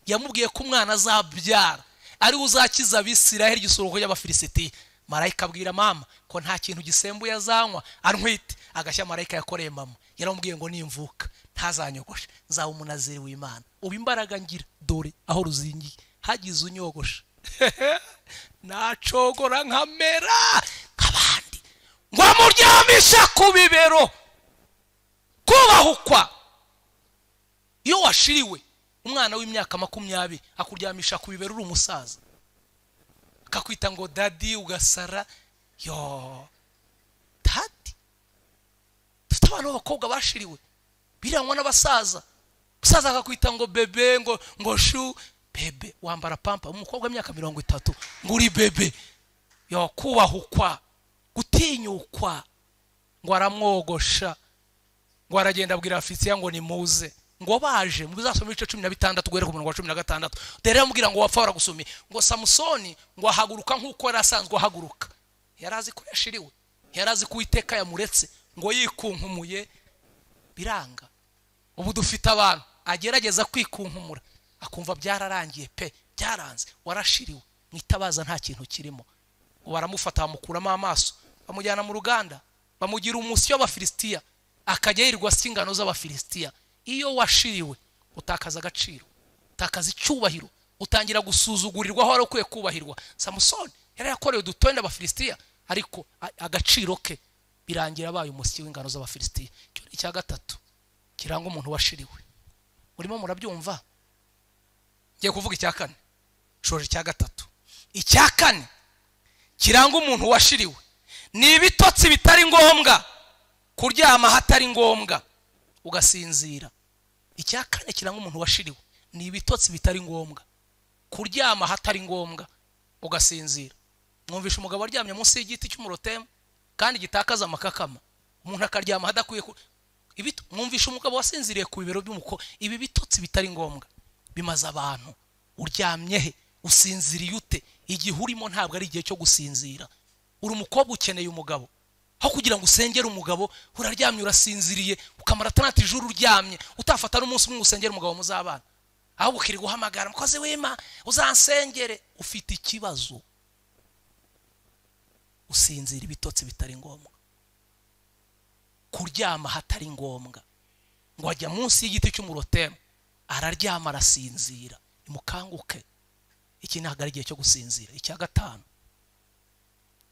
yamubwiye ko umwana azabyara ari uzakiza Abisirayeli igisoro y'Abafilisitiya. Marayika abwira mama ko nta kintu gisembuye azanywa antwite. Agashya marayika yakoreye mama, yaramubwiye ngo nimvuka ntazanyogoshe, nzaba umunaziri w'Imana. Ubu imbaraga ngira dore aho ruzingiye, hagize unyogosha nacogora nkamera nk'abandi. Ngo amuryamisha ku bibero, kubahukwa. Iyo washiriwe umwana w'imyaka 20 akuryamisha ku bibero uri umusaza, akakwita ngo dadi, ugasara. Yo dadi, dufite abantu b'abakobwa bashiriwe birangwa n'abasaza. Umusaza akakwita ngo bebe, ngo shu bebe, wambara pampa. Umukobwa w'imyaka 30 ngo uri bebe. Yo kubahukwa, gutinyukwa. Ngo aramwogosha, ngo aragenda abwira Afisiya ngo nimuze. Ngo baje mu bizasoma ibice 16 guhera ku murongo wa 16. Dere amubwira ngo wapfa waragusumi. Ngo Samusoni ngo ahaguruka nk'uko yari asanzwe ahaguruka. Yarazi ko yashiriwe, yarazi ko Uwiteka yamuretse, ngo yikunkumuye biranga. Ubu dufite abantu agerageza kwikunkumura akumva byararangiye pe, byaranze. Warashiriwe, mwitabaza nta kintu kirimo. Baramufata bamukuramo amaso, bamujyana mu ruganda, bamugira umusyo w'Abafilisitiya, akajya yirirwa singano z'Abafilisitiya. Iyo washiriwe utakaza agaciro, utakaza icyubahiro, utangira gusuzugurirwa aho wari ukwiye kubahirwa. Samusoni yari yakorewe udutonde Abafilisitiya, ariko agaciro ke birangira abaye umusyo w'ingano z'Abafilisitiya. Cyo ni icya gatatu kiranga umuntu washiriwe. Urimo murabyumva? Ngiye kuvuga icya kane, shoje icya gatatu. Icya kane kiranga umuntu washiriwe ni ibitotsi bitari ngombwa, kuryama hatari ngombwa ugasinzira. Icya kane kiranga umuntu washiriwe ni ibitotsi bitari ngombwa, kuryama hatari ngombwa ugasinzira. Mwumvisha umugabo aryamye munsi y'igiti cy'umurotemu kandi gitakaza amakakama, umuntu akaryama hadakwiye mwumvisha umugabo wasinziriye ku bibero by'umuko. Ibi bitotsi bitari ngombwa bimaze abantu. Uryamye he? Usinziriye ute? Igihe urimo ntabwo ari igihe cyo gusinzira. Uri umukobwa ukeneye umugabo, aho kugira ngo usengere umugabo uraryamye urasinziriye, ukamara 30 ijuru uryamye, utafata n'umunsi umwe usengera umugabo muzabana. Aho ukiri guhamagara mukozi w'Imana uzansengere, ufite ikibazo. Usinzira ibitotsi bitari ngombwa, kuryama hatari ngombwa. Ngo ajya munsi y'igiti cy'umurotemu araryama arasinzira. Imukanguke, iki ntabwo ari igihe cyo gusinzira. Icya gatanu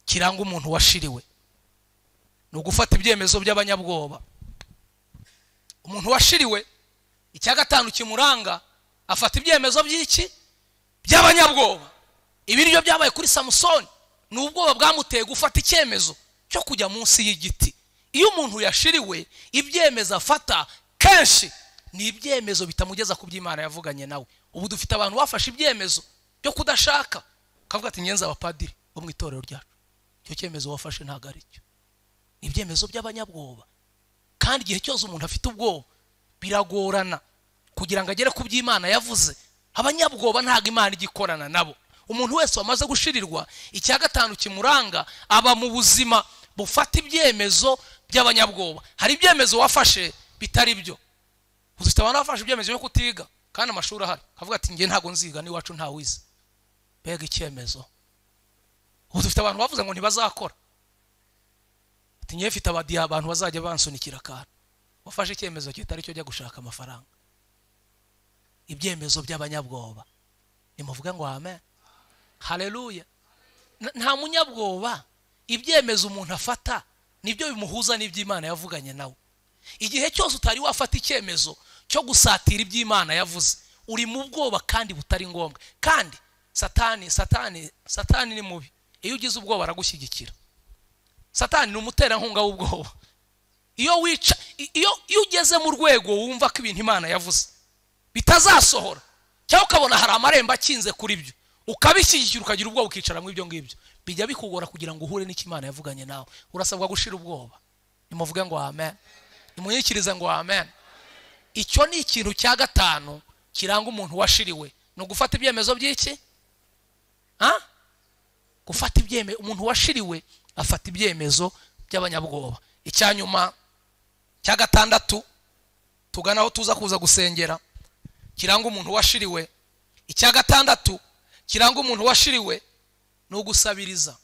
kiranga umuntu washiriwe ni ugufata ibyemezo by'abanyabwoba. Umuntu washiriwe icya gatanu kimuranga, afata ibyemezo by'iki? By'abanyabwoba. Ibiryo byabaye kuri Samusoni ni ubwoba bwamuteye gufata icyemezo cyo kujya munsi y'igiti. Iyo umuntu yashiriwe ibyemezo afata kenshi ni ibyemezo bitamugeza ku by'Imana yavuganye nawe. Ubu dufite abantu bafashe ibyemezo byo kudashaka, kavuga ati ngenza abapadiri bo mu itorero ryacu. Icyo cyemezo wafashe ntago ari cyo, ibyemezo by'abanyabwoba. Kandi igihe cyose umuntu afite ubwoba biragorana kugira ngo agere ku by'Imana yavuze. Abanyabwoba ntago Imana igikorana nabo. Umuntu wese wamaze gushirirwa icya gatanu kimuranga aba mu buzima bufata ibyemezo by'abanyabwoba. Hari ibyemezo wafashe bitari byo. Uzifite abantu bafashe ibyemezo byo kutiga kandi amashuri ahari, kavuga ati ngiye ntago nziga, ni wacu nta wize. Bega icyemezo. Uzifite abantu bavuze ngo ntibazakora, ati ngiye mfite abadiya abantu bazajya bansunikira kandi wafashe icyemezo kitari cyo jya gushaka amafaranga. Ibyemezo by'abanyabwoba. Nimuvuga ngo amen, haleluya. Nta munyabwoba ibyemezo umuntu afata nibyo bimuhuza n'iby'Imana yavuganye nawe. Igihe cyose utari wafata icyemezo cyo gusatira iby'Imana yavuze, uri mu bwoba kandi butari ngombwa. Kandi satani ni mubi. Iyo ugize ubwoba aragushyigikira. Satani ni umuterankunga w'ubwoba. Iyo ugeze mu rwego wumva ko ibintu Imana yavuze bitazasohora, cyangwa ukabona hari amarembo akinze kuri byo, ukabishyigikira ukagira ubwoba ukicara mu ibyo ngibyo, bijya bikugora kugira ngo uhure n'Imana yavuganye nawe. Urasabwa gushira ubwoba. Nimuvuge ngo amen, nimunyikirize ngo amen. Icyo ni ikintu cya gatanu kiranga umuntu washiriwe, no gufata ibyemezo by'iki? Gufata ibyemezo. Umuntu washiriwe afata ibyemezo by'abanyabwoba. Icyanyuma cya gatandatu tuganaho tuza kuza gusengera kiranga umuntu washiriwe. Icya gatandatu kiranga umuntu washiriwe no gusabiriza.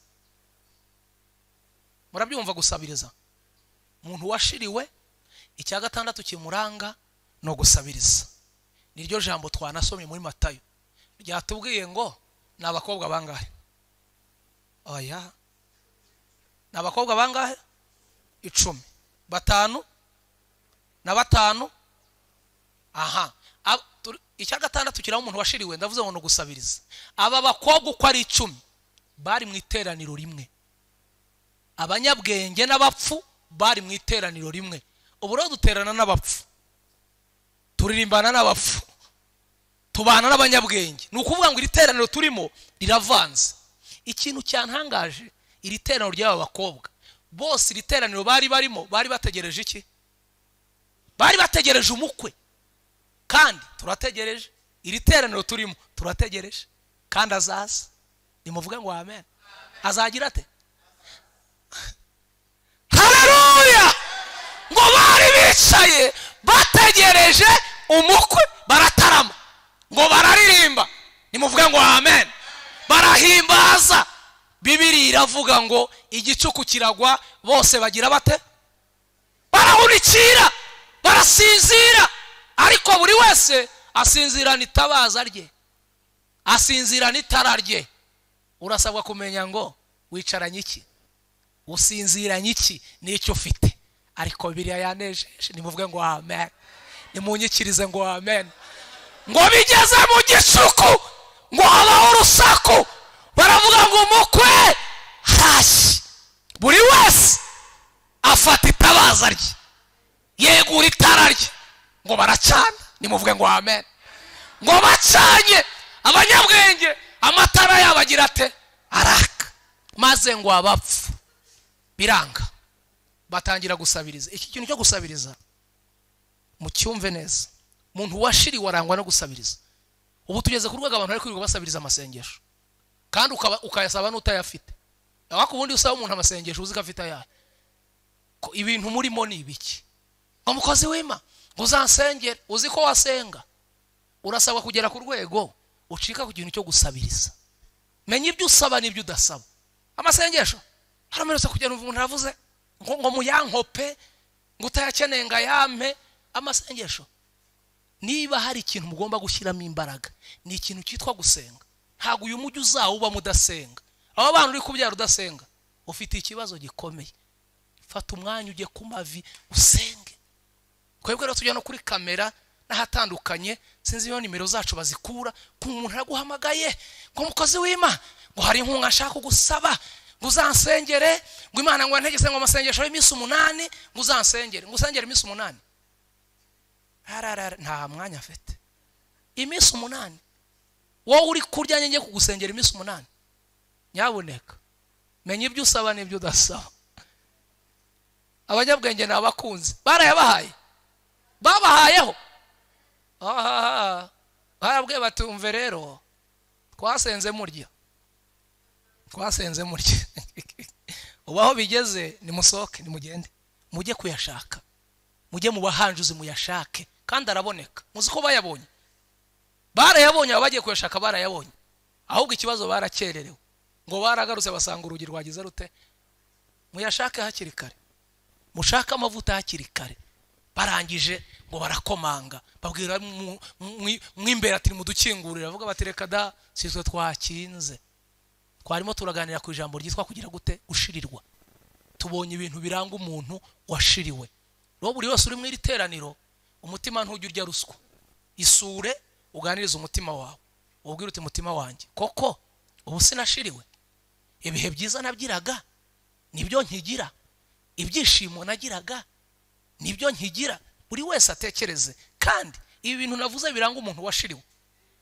Murabyumva gusabiriza? Umuntu washiriwe icya gatandatu kimuranga no gusabiriza. Niryo jambo twanasomye muri Matayo ryatubwiye ngo nabakobwa bangahe? Oya, nabakobwa bangahe? 10. 5 na 5. Aha, icya gatandatu kiraho umuntu washiriwe, ndavuze ngo no gusabiriza. Aba bakobwa uko ari 10 bari mu iteraniro rimwe. Abanyabwenge n'abapfu bari mu iteraniro rimwe. Ubu rero duterana n'abapfu, turirimbana n'abapfu, tubana n'abanyabwenge. Ni ukuvuga ngo iri teraniro turimo riravanze. Ikintu cyantangaje, iri teraniro ry'aba bakobwa bose, iri teraniro bari barimo bari bategereje iki? Bari bategereje umukwe. Kandi turategereje, iri teraniro turimo turategereje, kandi azaza. Nimuvuge ngo amen. Azagira ate? Haleluya! Ngo bari bicaye bategereje umukwe, baratarama, ngo bararirimba. Nimuvuge ngo amen. Barahimbaza. Bibiri iravuga ngo igicuku kiragwa, bose bagira bate? Barahunikira, barasinzira. Ariko buri wese asinzirana itabaza rye, asinzirana itara rye. Urasabwa kumenya ngo wicaranye iki, usinziranye iki, n'icyo ufite. Ariko Bibiliya yanejeje. Nimuvuge ngo amen. Nimunyikirize ngo amen. Ngo bigeze mu gicuku, ngo habaho urusaku, baravuga ngo umukwe hashyi. Buri wese afata itabaza rye, yegura itara rye, ngo baracana. Nimuvuge ngo amen. Ngo bacanye, abanyabwenge amatara yabo agira ate? Araka. Maze ngo abapfu biranga, batangira gusabiriza. Iki kintu cyo gusabiriza mucyumve neza. Umuntu washiri warangwa no gusabiriza. Ubu tugeze ku rwego abantu bari kwirirwa basabiriza amasengesho, kandi ukayasaba n'utayafite. Abako ubundi usaba umuntu amasengesho uzi ko afite ayahe. Ko ibintu murimo ni ibiki? Umukozi w'Imana ngo uzansengere, uzi ko wasenga. Urasabwa kugera ku rwego ucika ku kintu cyo gusabiriza. Menya ibyo usaba n'ibyo udasaba. Amasengesho harameretse kugera umuntu aravuze ngo muyankope, ngo utayakeneye ngo yampe. Amasengesho, niba hari ikintu mugomba gushyiramo imbaraga, ni ikintu cyitwa gusenga. Ntago uyu mujyi uzawuba mudasenga. Aba bantu uri kubyara udasenga, ufite ikibazo gikomeye. Fata umwanya ujye ku mavi usenge. Kwebwe rero tujya no kuri kamera n'ahatandukanye, sinzi iyo nimero zacu bazikura, ku umuntu araguhamagaye ngo umukozi w'Imana, ngo hari inkunga ashaka kugusaba, ngo uzansengere, ngo Imana ngo ntegese ngo amasengesho y'iminsi 8, ngo uzansengere, ngo usengere iminsi 8. Nta mwanya afite. Iminsi 8 wowe uri kurya ngiye kugusengera iminsi 8. Nyaboneka menya ibyo usaba n'ibyo udasaba. Abanyabwenge n'abakunzi barayabahaye, babahayeho. Barabwiye batumve rero twasenze murya, twasenze murya. Ubaho bigeze nimusohoke, nimugende mujye kuyashaka, mujye mu bahanjuzi muyashake, kandi araboneka. Muzi ko bayabonye, barayabonye, abagiye kuyashaka barayabonye. Ahubwo ikibazo barakererewe, ngo baragarutse basanga urugi rwagize rute. Muyashake hakiri kare, mushaka amavuta hakiri kare. Barangije ngo barakomanga, babwira mwimbere ati mudukingurira. Avuga bati reka da, sitwe twakinze, twarimo turaganira ku ijambo ryitwa kugira gute? Ushirirwa. Tubonye ibintu biranga umuntu washiriwe. Rero buri wese uri mu iri teraniro, umutima ntujya urya ruswa. Isure uganiriza umutima wawe, ubwira uti mutima wanjye, koko ubu sinashiriwe? Ibihe byiza nabgiraga nibyo nkigira, ibyishimo nagiraga nibyo nkigira. Buri wese atekereze. Kandi ibi bintu navuze biranga umuntu washiriwe.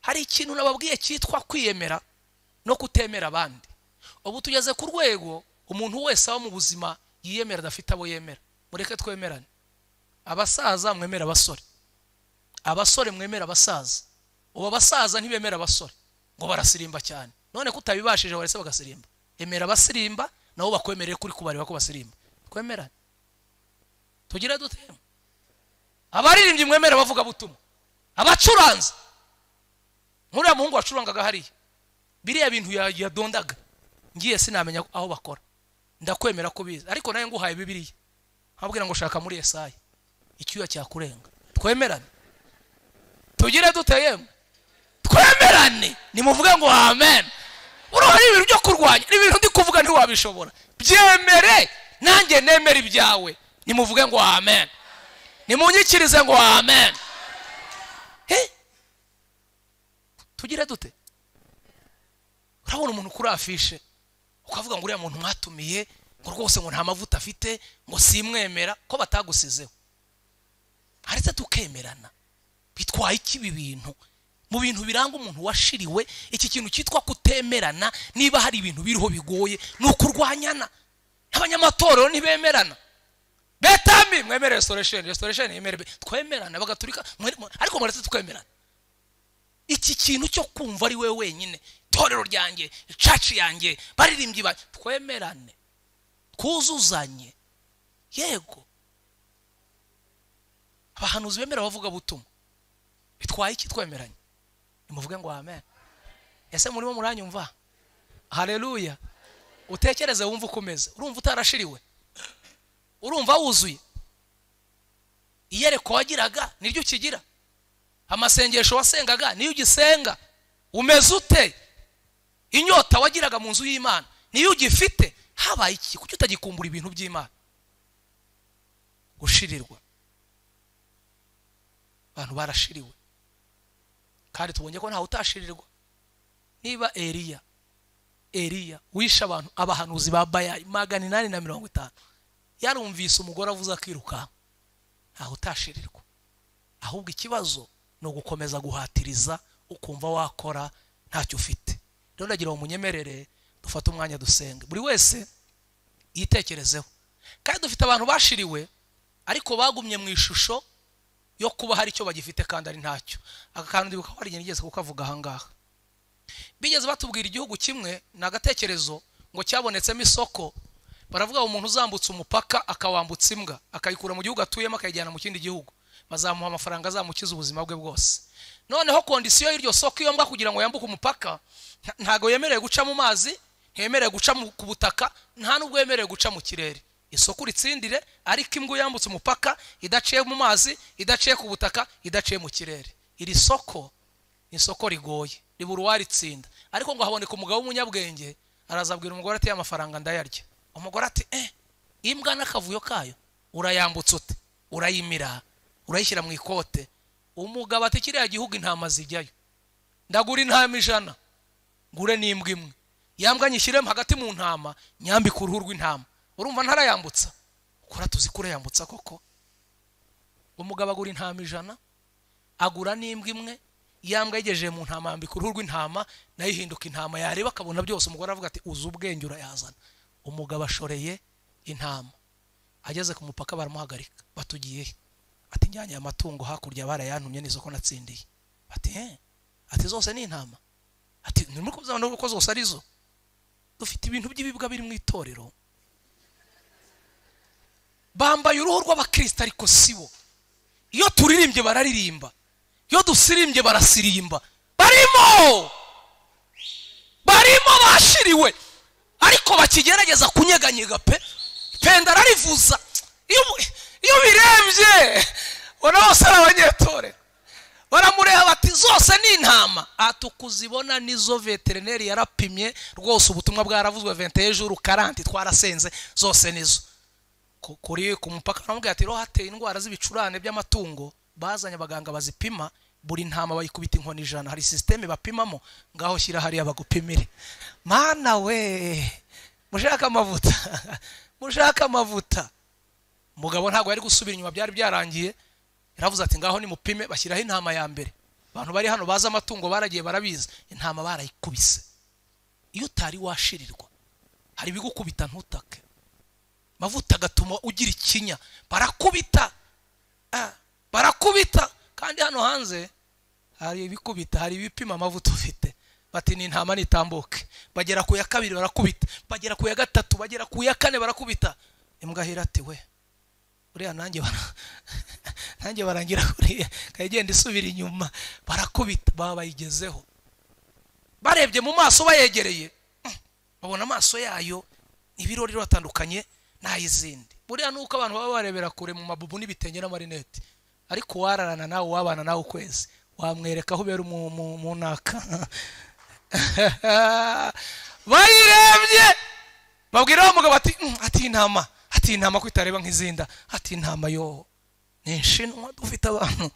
Hari ikintu nababwiye cyitwa kwiyemera no kutemera abandi. Ubu tugeze ku rwego umuntu wese aba mu buzima yiyemera adafite abo yemera. Mureke twemerane. Abasaza mwemera abasore, abasore mwemera abasaza. Ubu abasaza ntibemera abasore, ngo barasirimba cyane. None kutabibashije barese bagasirimba. Emera abasirimba nabo bakwemerere kuri kubareba ko basirimba. Twemerane. Tugira dute? Abaririmbyi mwemera bavuga butumwa, abacuranza. Nkuriya muhungu wacurangaga hariya, biriya bintu yadondaga, ngiye sinamenya aho bakora. Ndakwemera ko biza, ariko naye nguhaye Bibiliya, habwira ngo shaka muri Yesaya, icyuya cyakurenga. Twemerane. tugire duteye twemerane nimuvuge ngo amen. Uruhari ibintu byo kurwanya ibintu ndi kuvuga ntiwabishobora. Byemere nanjye nemera ibyawe nimuvuge ngo amen. Nimunyikirize ngo amen. Tugire dute? Urabona umuntu kuri afishe ukavuga ngo uriya muntu mwatumiye ngo rwose ngo nta mavuta afite ngo simwemera ko batagusizeho. Aretse tukemerana. Bitwaye iki ibintu? Mu bintu biranga umuntu washiriwe iki kintu cyitwa kutemerana. Niba hari ibintu biriho bigoye nukurwanyana. Abanyamatorero ntibemerana. Betami mwemere restoration yemere twemerana bagaturika ariko muretse twemerana. Iki kintu cyo kumva ari we wenyine torero ryanjye church yanjye baririmbyi ba twemerane kuzuzanye. Yego abahanuzi bemera bavuga butumwa bitwaye iki twemeranye nimuvuge ngo amen. Ese murimo muranyumva? Haleluya. Utekereze wumva ukomeze. Urumva utarashiriwe? Urumva wuzuye? Iyereko wagiraga niryo ukigira? Amasengesho wasengaga niyo ugisenga? Umeze ute? Inyota wagiraga mu nzu y'Imana niyo ugifite? Habaye iki kuki utagikumbura ibintu by'Imana? Gushirirwa. Abantu barashiriwe kandi tubonye ko nta utashirirwa. Niba Eliya wisha abantu abahanuzi ba Bayali 850 yarumvise umugore avuza akiruka, nta utashirirwa. Ahubwo ikibazo no gukomeza guhatiriza ukumva wakora ntacyo ufite. Rero ndagira umunyemerere dufata umwanya dusenge buri wese yitekerezeho. Kandi dufite abantu bashiriwe ariko bagumye mu ishusho yo kuba hari icyo bagifite kandi ari ntacyo. Akakandi bukawari nigeze kukavuga ahangaha. Bigeze batubwira igihugu kimwe nagatekerezo ngo cyabonetsemo isoko. Baravuga umuntu uzambutse umupaka akawambutsa imbwa akayikura mu gihugu atuyemo akayijyana mu kindi gihugu bazamuha amafaranga azamukiza ubuzima bwe bwose. Noneho kondisiyo y'iryo soko iyo mbwa kugira ngo yambuke umupaka ntago yemerewe guca mu mazi, ntemerewe guca ku butaka, nta nubwo yemerewe guca mu kirere. Isoko ritsindire ariko imbwa yambutse umupaka idaciye mu mazi, idaciye ku butaka, idaciye mu kirere. Iri soko ni soko rigoye ribura waritsinda. Ariko ngo haboneka umugabo w'umunyabwenge arazabwira umugore ati amafaranga ndayarya. Umugore ati imbwa n'akavuyo kayo urayambutse ute? Urayimira, urayishyira mu ikote. Umugabo ati kiriya gihugu intama zijyayo, ndagura intama 100 ngure n'imbwa imwe. Yambwa nyishyiremo hagati mu ntama nyambika uruhu rw'intama. Urumva ntarayambutsa? Ukora tuzi kure yambutsa koko. Umugabo agura intama 100 agura n'imbwa imwe, yambwa yigejeje mu ntama yambika uruhu rw'intama nayo ihinduka intama. Yareba akabona byose. Umugore avuga ati uzi ubwenge urayazana. Umugabo ashoreye intama, ageze ku mupaka baramuhagarika batugiye. Ati njyanye amatungo hakurya barayantumye n'isoko natsindiye. Ati zose ni intama? Ati nimuri kuzabona uko zose arizo? Dufite ibintu by'ibibwa biri mu itorero. Bambaye uruhu rw'abakristo ariko sibo. Iyo turirimbye bararirimba, iyo dusirimbye barasirimba. Barimo bashiriwe ariko bakigerageza kunyeganyega pe. Penda rarivuza. Iyo birebye bona bose abanyetore baramureba bati zose ni intama. Atukuzibona nizo veterineri yarapimye rwose ubutumwa bwaravuzwe 21 jours 40 twarasenze zose nizo. Kuri ku mupaka namubwiye ati ro hateye indwara z'ibicurane by'amatungo, bazanye abaganga bazipima buri ntama bayikubita inkoni 100. Hari systeme bapimamo ngaho shyira hari abagupimire. Mana we mushaka amavuta. Mugabo ntago yari gusubira inyuma, byari byarangiye. Yaravuze ati ngaho ni mupime, bashyiraho intama ya mbere. Abantu bari hano baza amatungo baragiye barabiza, intama barayikubise. Iyo utari washirirwa hari bigukubita ntutake. Mavuta gatuma ugira ikinya, barakubita kandi hano hanze hari ibikubita, hari ibipima amavuta ufite. Bati ni intama nitambuke. Bagera ku ya 2 barakubita, bagera ku ya 3, bagera ku ya 4 barakubita. Imbwa hirati we uriya nanjye barangira kuriya kayigenda isubira inyuma barakubita. Baba bayigezeho barebye mu maso bayegereye babona amaso yayo ibirori batandukanye n'ayizindi. Buriya nuko abantu baba barebera kure mu mabubu n'ibitenge n'amarinete, ariko wararana nawe wabana nawe ukwezi wamwereka aho ubera mu naka bayirebye babwira wa mugabo ati intama kwitareba nk'izinda, ati intama yo nishinwa dufite abantu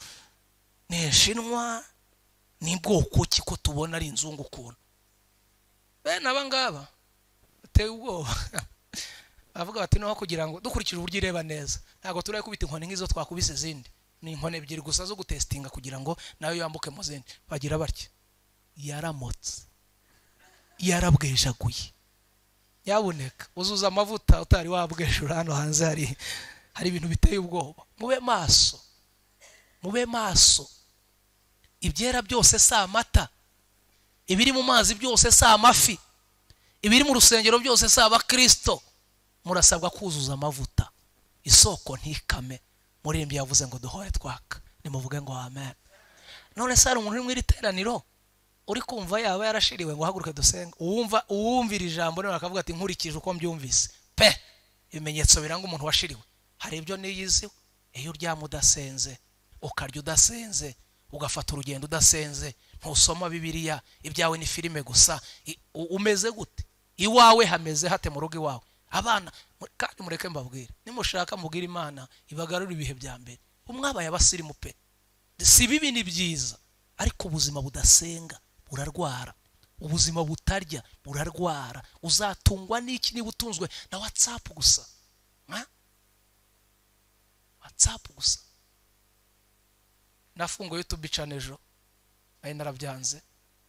nishinwa ni bwoko ki ko tubona ari inzungu kuntu bene abangaba bateye ubwoba bavuga bati no kugira ngo dukurikije uburyo ireba neza ntago turaye kubita inkoni nk'izo twakubise izindi, ni inkoni ebyiri gusa zo gutestinga kugira ngo nayo yambuke mu zindi. Bagira batya yaramotse yarabwejaguye. Yaboneka uzuza amavuta utari wabwejura hano hanze hari ibintu biteye ubwoba. Mube maso ibyera byose si amata, ibiri mu mazi byose si amafi, ibiri mu rusengero byose si abakristo. Murasabwa kuzuza amavuta, isoko ntikame. Murembi yavuze ngo duhore twaka, nimuvuge ngo amen. None sari umuntu uri mu iteraniro uri kumva yaba yarashiriwe ngo haguruke dusenga, uwumvira ijambo none akavuga ati nkurikije uko mbyumvise pe ibimenyetso biranga umuntu washiriwe. Hari ibyo niyiziho, iyo uryama udasenze, ukarya udasenze, ugafata urugendo udasenze, ntusoma Bibiliya, ibyawe ni filime gusa, umeze gute? Iwawe hameze hate mu rugo iwawe? Abana kandi mureke mbabwire, nimushaka mubwire Imana ibagarura ibihe bya mbere. Umwabaye abasirimu pe, si bibi ni byiza, ariko ubuzima budasenga burarwara, ubuzima butarya burarwara. Uzatungwa n'iki niba utunzwe na WhatsApp gusa? WhatsApp gusa. Nafungo YouTube channel ejo ari narabyanze,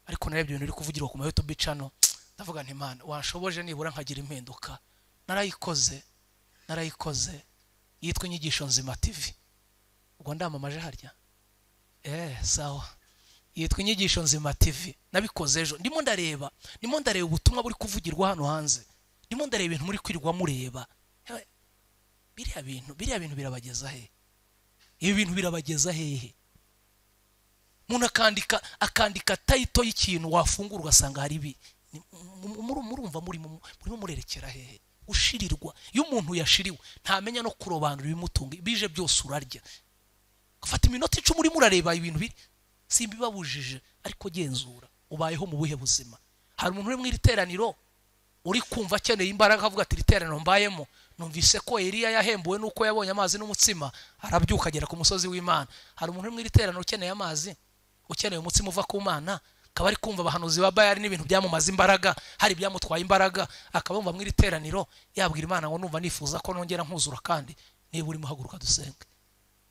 ariko narebye ibintu uri kuvugirwa ku YouTube channel, ndavuga nti Imana wanshoboje nibura nkagira impinduka. Narayikoze yitwa Inyigisho Nzima TV. Ubwo ndamamaje harya sawa, yitwa Inyigisho Nzima TV. Nabikoze ejo ndimo ndareba ubutumwa buri kuvugirwa hano hanze, ndimo ndareba ibintu muri kwirirwa mureba. Biriya bintu birabageza he? Ibi bintu birabageza hehe? Umuntu akandika title y'ikintu wafungura ugasanga hari ibi. Murumva murimo murerekera hehe? Ushirirwa. Iyo umuntu yashiriwe ntamenya no kurobanura ibimutunga, bije byose urarya. Gufata iminota 10 uri murareba ibintu biri simbibabujije, ariko genzura ubayeho mu buhe buzima. Hari umuntu uri mu iteraniro uri kumva akeneye imbaraga avuga ati iteraniro mbayemo numvise ko Eliya yahembuwe nuko yabonye amazi n'umutsima arabyuka agera ku musozi w'Imana. Hari umuntu uri mu iteraniro ukeneye amazi, ukeneye umutsima uva ku Mana, akaba ari kumva abahanuzi ba Bayali n'ibintu byamumaza imbaraga, hari byamutwaye imbaraga, akabumva mu iteraniro yabwira Imana ngo numva nifuza ko nongera nkuzura kandi niba uri muhaguruka dusenge.